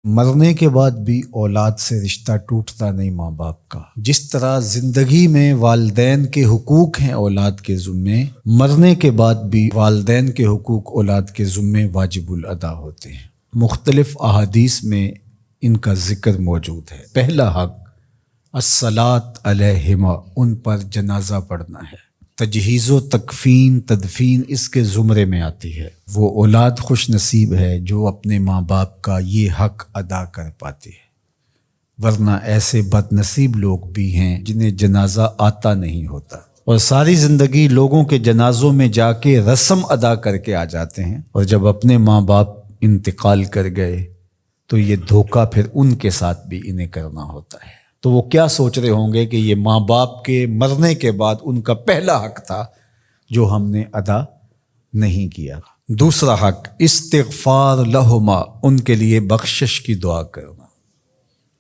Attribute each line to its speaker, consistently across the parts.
Speaker 1: مرنے کے بعد بھی اولاد سے رشتہ ٹوٹتا نہیں ماں باپ کا۔ جس طرح زندگی میں والدین کے حقوق ہیں اولاد کے ذمے، مرنے کے بعد بھی والدین کے حقوق اولاد کے ذمے واجب الادا ہوتے ہیں۔ مختلف احادیث میں ان کا ذکر موجود ہے۔ پہلا حق الصلاۃ علیہما، ان پر جنازہ پڑھنا ہے۔ تجہیز و تکفین تدفین اس کے زمرے میں آتی ہے۔ وہ اولاد خوش نصیب ہے جو اپنے ماں باپ کا یہ حق ادا کر پاتی ہے، ورنہ ایسے بد نصیب لوگ بھی ہیں جنہیں جنازہ آتا نہیں ہوتا اور ساری زندگی لوگوں کے جنازوں میں جا کے رسم ادا کر کے آ جاتے ہیں، اور جب اپنے ماں باپ انتقال کر گئے تو یہ دھوکہ پھر ان کے ساتھ بھی انہیں کرنا ہوتا ہے۔ تو وہ کیا سوچ رہے ہوں گے کہ یہ ماں باپ کے مرنے کے بعد ان کا پہلا حق تھا جو ہم نے ادا نہیں کیا۔ دوسرا حق استغفار لہما، ان کے لیے بخشش کی دعا کرنا،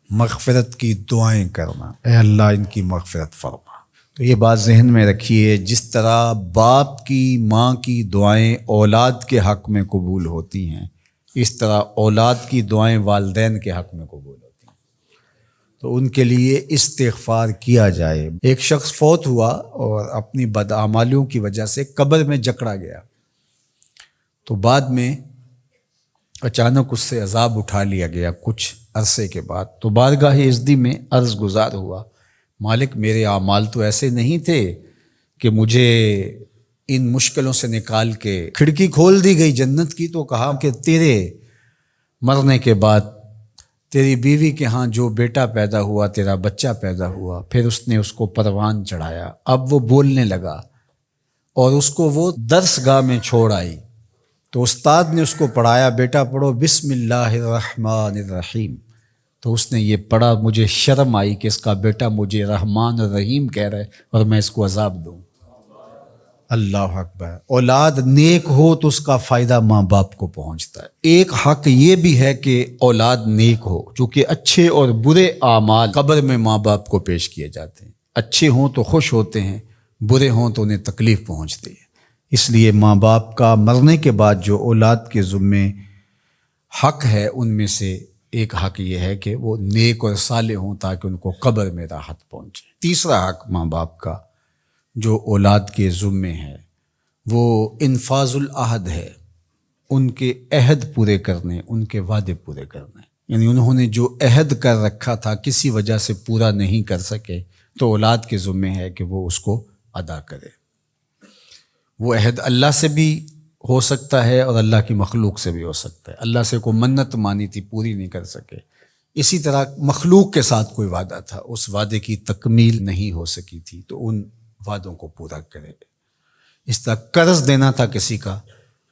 Speaker 1: مغفرت کی دعائیں کرنا، اے اللہ ان کی مغفرت فرما۔ تو یہ بات ذہن میں رکھیے، جس طرح باپ کی ماں کی دعائیں اولاد کے حق میں قبول ہوتی ہیں، اس طرح اولاد کی دعائیں والدین کے حق میں قبول ہوتی ہیں۔ تو ان کے لیے استغفار کیا جائے۔ ایک شخص فوت ہوا اور اپنی بدعمالیوں کی وجہ سے قبر میں جکڑا گیا، تو بعد میں اچانک اس سے عذاب اٹھا لیا گیا کچھ عرصے کے بعد۔ تو بارگاہ عزدی میں عرض گزار ہوا، مالک میرے اعمال تو ایسے نہیں تھے کہ مجھے ان مشکلوں سے نکال کے کھڑکی کھول دی گئی جنت کی، تو کہا کہ تیرے مرنے کے بعد تیری بیوی کے ہاں جو بیٹا پیدا ہوا، تیرا بچہ پیدا ہوا، پھر اس نے اس کو پروان چڑھایا، اب وہ بولنے لگا اور اس کو وہ درس گاہ میں چھوڑ آئی، تو استاد نے اس کو پڑھایا، بیٹا پڑھو بسم اللہ الرحمن الرحیم، تو اس نے یہ پڑھا۔ مجھے شرم آئی کہ اس کا بیٹا مجھے رحمان الرحیم کہہ رہا ہے اور میں اس کو عذاب دوں۔ اللہ اکبر۔ اولاد نیک ہو تو اس کا فائدہ ماں باپ کو پہنچتا ہے۔ ایک حق یہ بھی ہے کہ اولاد نیک ہو، چونکہ اچھے اور برے اعمال قبر میں ماں باپ کو پیش کیے جاتے ہیں۔ اچھے ہوں تو خوش ہوتے ہیں، برے ہوں تو انہیں تکلیف پہنچتی ہے۔ اس لیے ماں باپ کا مرنے کے بعد جو اولاد کے ذمے حق ہے، ان میں سے ایک حق یہ ہے کہ وہ نیک اور صالح ہوں تاکہ ان کو قبر میں راحت پہنچے۔ تیسرا حق ماں باپ کا جو اولاد کے ذمے ہے وہ انفاذ العہد ہے، ان کے عہد پورے کرنے، ان کے وعدے پورے کرنے۔ یعنی انہوں نے جو عہد کر رکھا تھا کسی وجہ سے پورا نہیں کر سکے، تو اولاد کے ذمے ہے کہ وہ اس کو ادا کرے۔ وہ عہد اللہ سے بھی ہو سکتا ہے اور اللہ کی مخلوق سے بھی ہو سکتا ہے۔ اللہ سے کوئی منت مانی تھی، پوری نہیں کر سکے، اسی طرح مخلوق کے ساتھ کوئی وعدہ تھا، اس وعدے کی تکمیل نہیں ہو سکی تھی، تو ان وعدوں کو پورا کرے۔ اس طرح قرض دینا تھا کسی کا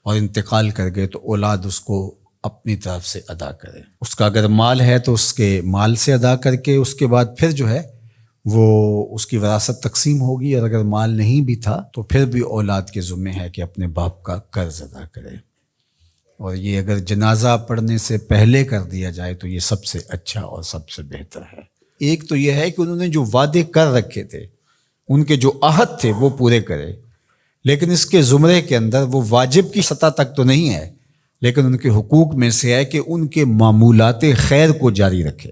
Speaker 1: اور انتقال کر گئے، تو اولاد اس کو اپنی طرف سے ادا کرے۔ اس کا اگر مال ہے تو اس کے مال سے ادا کر کے اس کے بعد پھر جو ہے وہ اس کی وراثت تقسیم ہوگی، اور اگر مال نہیں بھی تھا تو پھر بھی اولاد کے ذمہ ہے کہ اپنے باپ کا قرض ادا کرے۔ اور یہ اگر جنازہ پڑھنے سے پہلے کر دیا جائے تو یہ سب سے اچھا اور سب سے بہتر ہے۔ ایک تو یہ ہے کہ انہوں نے جو وعدے کر رکھے تھے، ان کے جو عہد تھے وہ پورے کرے، لیکن اس کے زمرے کے اندر وہ واجب کی سطح تک تو نہیں ہے، لیکن ان کے حقوق میں سے ہے کہ ان کے معمولات خیر کو جاری رکھے۔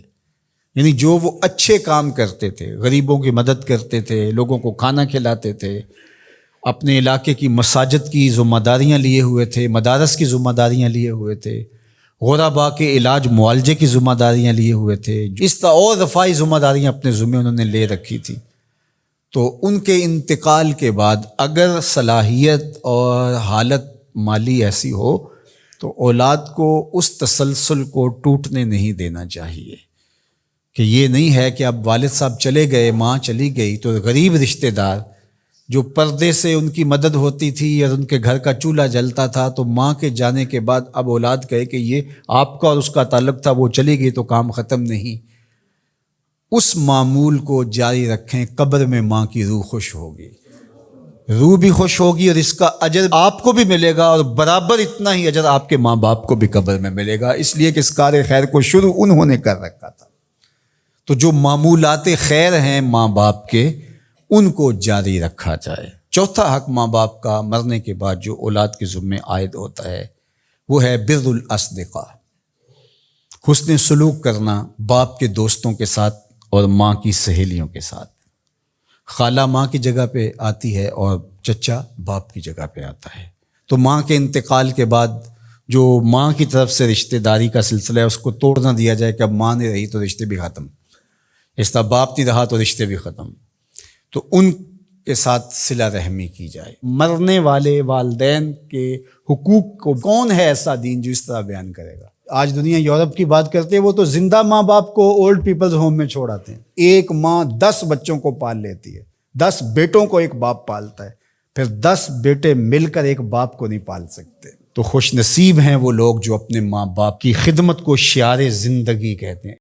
Speaker 1: یعنی جو وہ اچھے کام کرتے تھے، غریبوں کی مدد کرتے تھے، لوگوں کو کھانا کھلاتے تھے، اپنے علاقے کی مساجد کی ذمہ داریاں لیے ہوئے تھے، مدارس کی ذمہ داریاں لیے ہوئے تھے، غرباء کے علاج معالجے کی ذمہ داریاں لیے ہوئے تھے، اس طرح اور رفاعی ذمہ داریاں اپنے ذمہ انہوں نے لے رکھی تھی، تو ان کے انتقال کے بعد اگر صلاحیت اور حالت مالی ایسی ہو تو اولاد کو اس تسلسل کو ٹوٹنے نہیں دینا چاہیے، کہ یہ نہیں ہے کہ اب والد صاحب چلے گئے، ماں چلی گئی، تو غریب رشتہ دار جو پردے سے ان کی مدد ہوتی تھی اور ان کے گھر کا چولہا جلتا تھا، تو ماں کے جانے کے بعد اب اولاد کہے کہ یہ آپ کا اور اس کا تعلق تھا، وہ چلی گئی تو کام ختم نہیں۔ اس معمول کو جاری رکھیں، قبر میں ماں کی روح خوش ہوگی، روح بھی خوش ہوگی، اور اس کا اجر آپ کو بھی ملے گا، اور برابر اتنا ہی اجر آپ کے ماں باپ کو بھی قبر میں ملے گا، اس لیے کہ اس کار خیر کو شروع انہوں نے کر رکھا تھا۔ تو جو معمولات خیر ہیں ماں باپ کے، ان کو جاری رکھا جائے۔ چوتھا حق ماں باپ کا مرنے کے بعد جو اولاد کے ذمے عائد ہوتا ہے وہ ہے بر الاصدقاء، حسن سلوک کرنا باپ کے دوستوں کے ساتھ اور ماں کی سہیلیوں کے ساتھ. خالہ ماں کی جگہ پہ آتی ہے اور چچا باپ کی جگہ پہ آتا ہے. تو ماں کے انتقال کے بعد جو ماں کی طرف سے رشتہ داری کا سلسلہ ہے اس کو توڑ نہ دیا جائے کہ اب ماں نہیں رہی تو رشتے بھی ختم، اس طرح باپ نہیں رہا تو رشتے بھی ختم. تو ان کے ساتھ صلہ رحمی کی جائے. مرنے والے والدین کے حقوق کو کون ہے ایسا دین جو اس طرح بیان کرے گا؟ آج دنیا یورپ کی بات کرتے ہیں، وہ تو زندہ ماں باپ کو اولڈ پیپلز ہوم میں چھوڑ آتے ہیں. ایک ماں 10 بچوں کو پال لیتی ہے، 10 بیٹوں کو ایک باپ پالتا ہے، پھر 10 بیٹے مل کر ایک باپ کو نہیں پال سکتے. تو خوش نصیب ہیں وہ لوگ جو اپنے ماں باپ کی خدمت کو شعار زندگی کہتے ہیں.